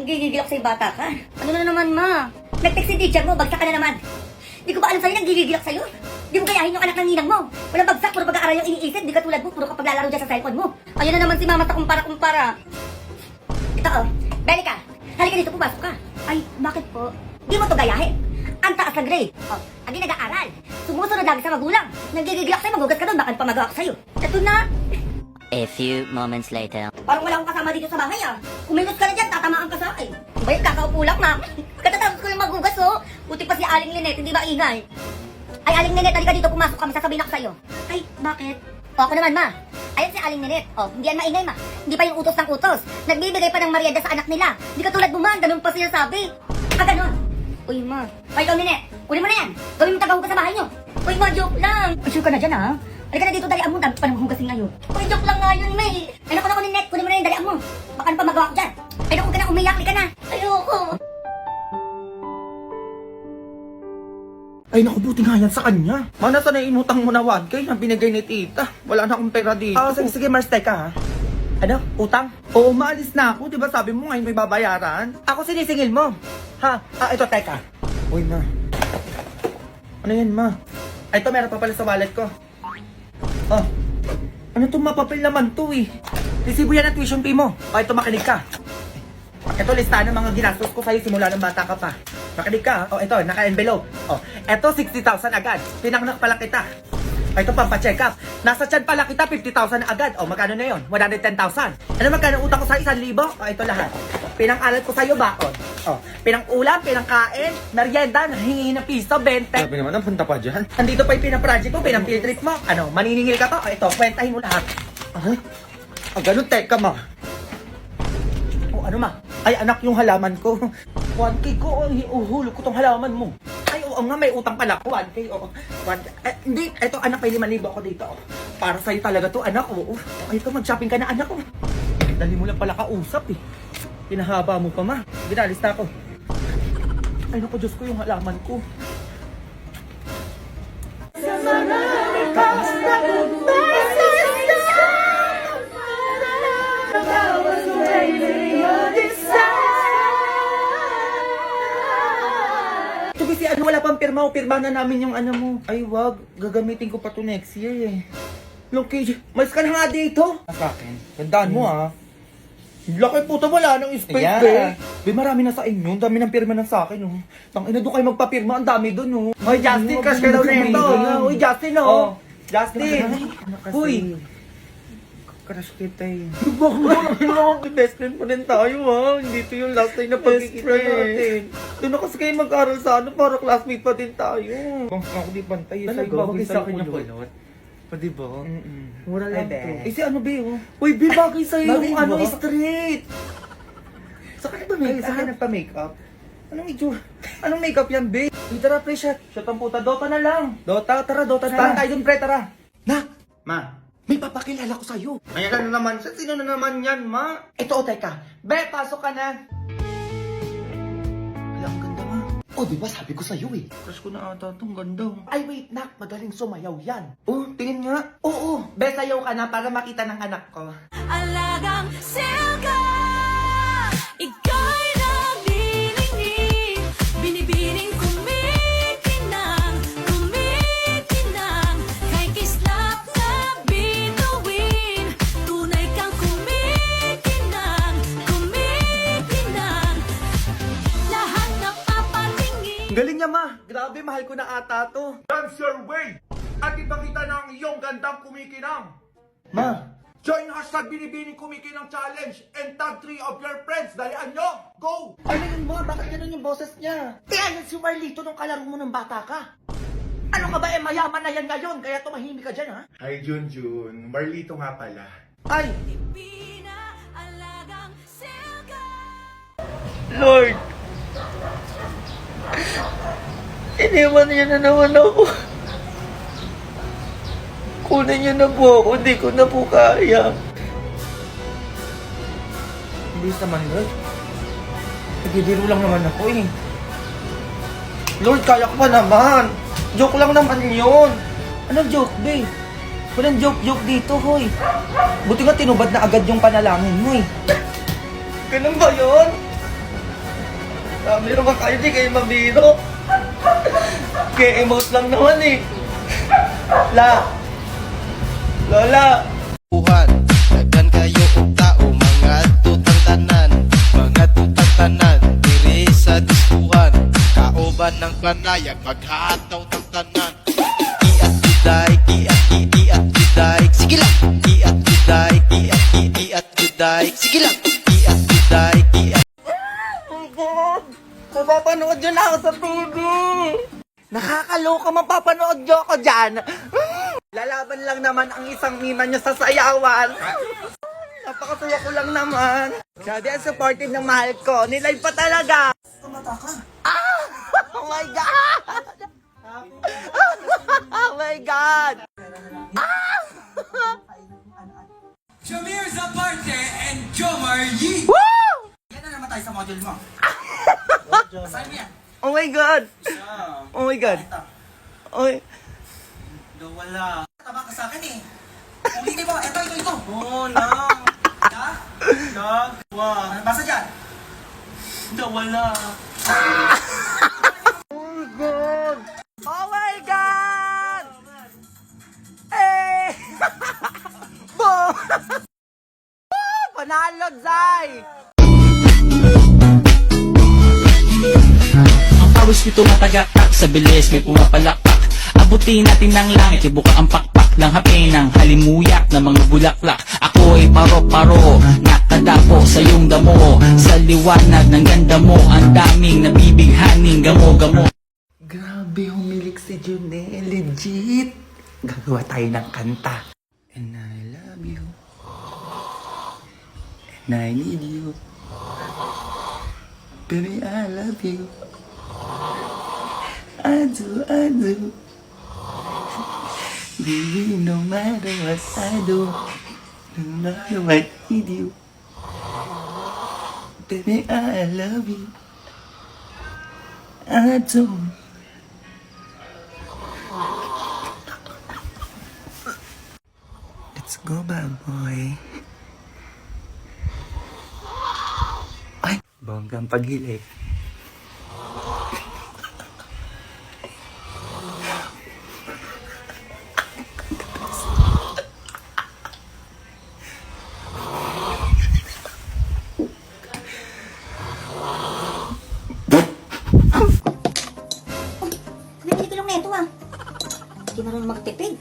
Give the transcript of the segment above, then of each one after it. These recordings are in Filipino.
Nang gigigil ako sa'yo, bata ka. Ano na naman, ma? Nag-text si teacher mo, bagsak ka na naman. Di ko ba alam sa'yo, nang gigigil ako sa'yo? Di mo kayahin yung anak ng ninang mo. Walang bagsak, puro pag-aaral yung iniisip. Di ka tulad mo, puro kapag lalaro dyan sa cellphone mo. Ayun na naman si mama sa kumpara-kumpara. Ito oh, Belica, halika dito, pumasok ka. Ay, bakit po? Di mo to gayahin. Ang taas na grade. Oh, agi nag-aaral. Sumusunod lagi sa magulang. Nagigigil ako sa'yo, magugas ka doon, baka pa magawa ko sa'yo. Ito na. A few moments later. Parang wala akong kasama dito sa bahay ah. Kumilos ka na dyan, tatamaan ka sa akin. Bayad, kakaupo lang, ma. Katatapos ko yung magugas, oh. Buti pa si Aling Lynette, hindi ba ingay? Ay, Aling Lynette, halika dito, pumasok kami, sasabihin ako sa'yo. Ay, bakit? O, ako naman, ma. Ayan si Aling Lynette. O, hindi yan maingay, ma. Hindi pa yung utos ng utos. Nagbibigay pa ng merienda sa anak nila. Hindi ka tulad mo, ma. Ganun pa siya sabi. Ah, ganun. Uy, ma. O, ikaw, Lynette. Kunin mo na yan. Gawin mo tagahugas sa bahay nyo. Uy, ma, joke lang. Ay, sure ka na dyan, ha? Halika na dito, dalian mo. Dami pa nang hugasin ngayon. Uy, joke lang nga yun, May. Ay, naku, Lynette. Kunin mo na yan, dalian mo. Baka ano pa magawa ko dyan. Ay, naku, ka na umiyak. Halika na. Ayoko. Ay, naku, buti nga yan sa kanya. Mana, sana inutang mo na 1K na binigay ni tita. Wala na akong pera dito. Sige, Mars, teka ha. Ano? Utang? Oo, maalis na ako. Diba sabi mo ngayon may babayaran? Ako sinisingil mo. Ha? Ito, teka. Uy, ma. Ano yan, ma? Ay, ito, meron pa pala sa wallet ko. Oh. Ano itong mapapil naman to eh? Resibo yan ang tuition fee mo. O, ito, makinig ka. Ito, listahan ng mga ginastos ko sa'yo simula ng bata ka pa. Makinig ka, ha? O, ito, naka-envelope. O, ito, 60,000 agad. Pinanganak pa lang kita. O, ito, pampacheck up. Nasa tiyan pa lang kita, 50,000 agad. O, magkano na yun? 110,000. Ano magkano utang ko sa 1,000? O, ito lahat. Pinang-aral ko sa'yo, baon. O, pinang-ulam, pinang-kain, merienda, nahingi ng piso, 20. Sabi naman, ang punta pa dyan. Nandito pa yung pinang-project mo, pinang-field trip mo. Ano, maniningil ka to? O, ito, kwentahin mo lahat. Ay, ganun, teka ma. O, ano ma? Ay, anak, yung halaman ko. 1K ko, uhulog ko tong halaman mo. Ay, oo nga, may utang pala ko. 1K, oo. Hindi, eto anak, may 5,000 ako dito. Oh. Para sa'yo talaga to, anak. Oo. Ay, ito, mag-shopping ka na, anak. Oh. Dali mo lang pala kausap, eh. Pinahaba mo pa, ma. Ginalis na ako. Ay, naku, Diyos ko, yung halaman ko. Ito kasi ano, wala pang pirma o pirma na namin yung ano mo. Ay, wag. Gagamitin ko pa to next year eh. Loki, mas ka na nga dito. Sa akin. Gandaan mo ah. Laki puta, wala nang space, Ayan. be. Be, marami na sa inyo. Ang dami ng pirma na sa akin, oh. Tangina, doon kayo magpapirma. Ang dami doon, oh. Hoy, Justin, crush ka daw na ito. Uy, Justin, oh. Justin. Uy. Crush kita eh. Bakit? Best friend pa rin tayo, ha? Hindi to yung last time na pagkikita natin. Doon na kasi kayo mag-aral sa ano, para classmate pa din tayo. Kung ako di pantay, Talaga, bagay sa akin yung kulot. Pa diba? Mura lang to. Eh, si ano, be, oh? Uy, be, bagay sa'yo Bagay yung ano, ba? straight. Sa kanya ba makeup? Sa kanya nagpa-makeup? Anong itsura? Anong makeup yan, be? Uy, tara, pre, shot ang puta. Dota na lang. Dota, tara, Dota na lang. Tayo dun, pre, tara. Na, Ma, may papakilala ko sa'yo. ayan na naman siya. Sino na naman yan, ma? Ito, o, teka. Be, pasok ka na. Wala, ang ganda, ma. O, di ba sabi ko sa'yo, eh. Crush ko na ata itong ganda. Ay, wait, nak. Magaling sumayaw yan. Oh, tingin nga. Oo, be, sayaw ka na para makita ng anak ko. Alagang selga, ika'y nabinigi, binibining kumikinang, kay kislap na bituin, tunay kang kumikinang, lahat na papatingin. Galing niya, ma. Grabe, mahal ko na ata to. Dance your way! At ipakita na ang iyong gandang kumikinang. Ma, Join hashtag Binibining Kumikinang Challenge and tag 3 of your friends. Dalian nyo! Go! ano yun, ma? Bakit ganun yung boses niya? Yan si Marlito nung kalaro mo ng bata ka. Ano ka ba, mayaman na yan ngayon, kaya tumahimik ka dyan, ha? Hi, Junjun. Marlito nga pala. Ay, Alagang selga. Lord! Iniwan niyo na naman ako. Kunin niyo na po ako, hindi ko na po kaya. Hindi naman, Lord. Nagibiro lang naman ako eh. Lord, kaya ko pa naman. Joke lang naman yun. Anong joke, babe? Walang joke dito, hoy. Buti nga tinubad na agad yung panalangin mo eh. Ganun ba yun? Biro ba kayo? Di kayo mabiro. Kaya emote lang naman eh. Lola. Buhat, daghan kayo og tao, mga tutang tanan, diri sa diskuhan, kaoban ng panayag, maghataw tang tanan. Iat juday, sige lang. Iat juday, sige lang. Iat juday. Oh God! Mapapanood yun ako sa TV! Nakakaloka, mapapanood nyo ako dyan! Lalaban lang naman ang isang mima nyo sa sayawan! Napakasaya ko lang naman! Grabe ang supportive ng mahal ko! Nilive pa talaga! Tumata ka! Ah! Oh my God! Oh my God! Ah! Jamir Zaparte and Jomar Yee. Woo! Yan na naman tayo sa model mo. Saan yan? Oh my God! Oh my God! Oy! Wala. Tama ka sa akin eh. Ulitin mo. Ito. Oh no! Ano basa dyan? Wala! Oh my God! Oh my God! Eh! Boom! Panalo, Zay! Ang pawis nito matagakak, sa bilis may pumapalakpak. Abutin natin ng langit, ibuka ang pakpak lang hapin ng halimuyak na mga bulaklak. Ako'y paro-paro, nakadapo sa iyong damo. Sa liwanag ng ganda mo, ang daming nabibighaning gamo-gamo. Grabe, humilik si Junel. Legit! Gagawa tayo ng kanta. And I love you. And I need you. Baby, I love you. I do. Baby, no matter what I do, no matter what I do, baby, I love you. I do. Let's go, bad boy. Ay, bonggang paghilik. Nagigilong na ito ah. Hindi marunong magtipid.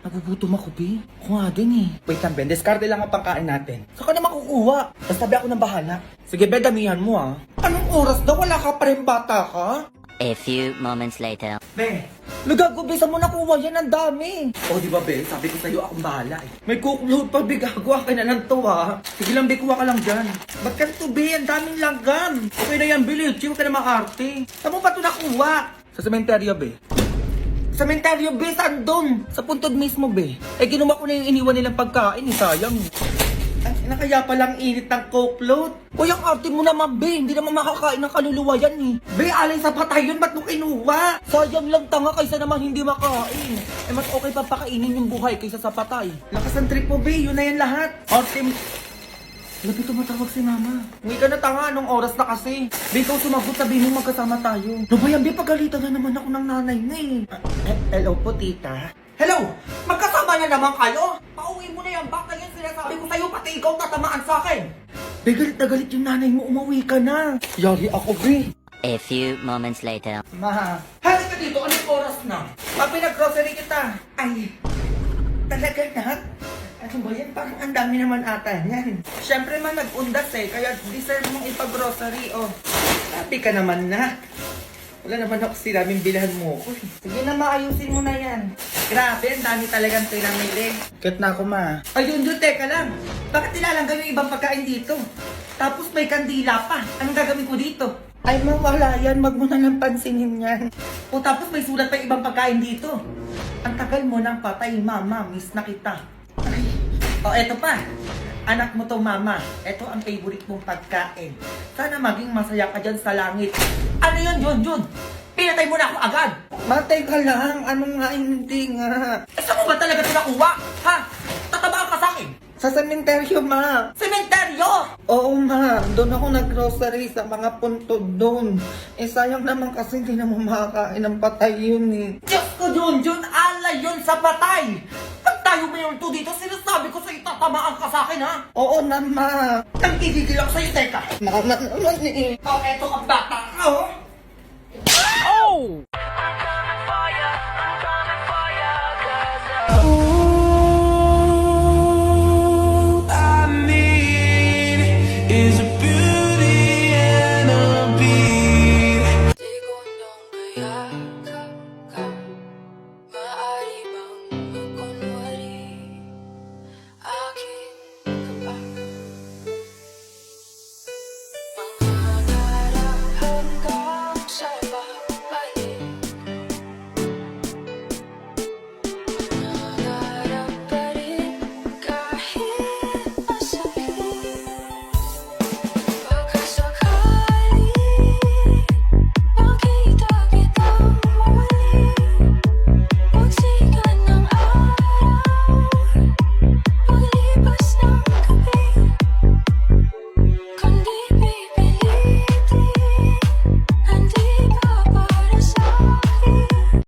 Nagugutom ako, Bi. Ako nga din eh. Wait lang, Ben. Discarte lang ang pangkain natin. Saan ka na makukuha? Basta sabi ako ng bahala. Sige, Ben, damihan mo ah. Anong oras daw? Wala ka pa rin bata ka? A few moments later. Be, nagago, Be. Saan mo nakuha yan? Ang dami. Oh, di ba, Be? Sabi ko sa'yo, akong bahala eh. May cookload pa, Be. Gago, akin na lang to ah. Sige lang, Be. Kuha ka lang dyan. Ba't ka to, Be? Ang daming langgam. Okay na yan, Be. Chill ka na maarte. Saan mo ba ito nakuha? Sa sementeryo, Be. Sa sementeryo, Be. Saan doon? Sa puntod mismo, Be. Eh, kinuha ko na yung iniwan nilang pagkain. Sayang. Ay, kaya palang init ng cookload. Uy, ang arte mo naman, Be. Hindi naman makakain ng kaluluwa yan eh. Be, alay sa patay yun. Ba't mo kinuha? Sayang lang tanga kaysa naman hindi makain. Eh, mas okay pa pakainin yung buhay kaysa sa patay. Lakas ang trip mo, Be. Yun na yan lahat. Arte mo. Labi tumatawag si Mama. Hindi ka na tanga. Anong oras na kasi? Be, ikaw sumagot. Sabihin mo magkasama tayo. No ba yan, Be? Pagalitan na naman ako ng nanay na eh. Hello po, tita. Hello! Magkasama na naman kayo? Pauwi mo na yan. Baka yan sinasabi ko sa'yo. Pati ikaw tatamaan sa akin. Be, galit na galit yung nanay mo. Umuwi ka na. Yari ako, Be. A few moments later. Ma, halika dito. Anong oras na? Pag pinag-grocery kita. Ay, talaga na? Ano ba yan? Parang ang dami naman ata yan. Siyempre man, nag-undas eh. Kaya deserve mong ipag-grocery, oh. Happy ka naman na. Wala naman ako sinabing bilhan mo ko. Sige na, maayusin mo na yan. Grabe, ang dami talagang pinamili. Kat na ako, ma. Ayun, teka lang. Bakit nilalanggan yung ibang pagkain dito? Tapos may kandila pa. Anong gagawin ko dito? Ay, ma, wala yan. Wag mo na lang pansinin yan. O tapos may sulat pa yung ibang pagkain dito. Ang tagal mo ng patay, mama. Miss na kita. Ay, O, eto pa. Anak mo to, mama. Eto ang favorite mong pagkain. Sana maging masaya ka dyan sa langit. Ano yun, Jun? Pinatay mo na ako agad. Matay ka lang. Ano nga, hindi nga. Eh, saan mo ba talaga ito nakuha? Ha? Tatabaan ka sa akin? Sa sementeryo, ma. Sementeryo? Oo, ma. Doon ako nag-grocery sa mga puntod doon. Eh, sayang naman kasi hindi na mo makakain ng patay yun eh. Diyos ko, Jun! Alay yun sa patay! Pag tayo mayroon to dito, sinasabi ko sa'yo, tatamaan ka sa akin, ha? Oo na, ma. Nagkikigil ako sa'yo, teka. Mama naman eh. O, eto ka bata ka, oh.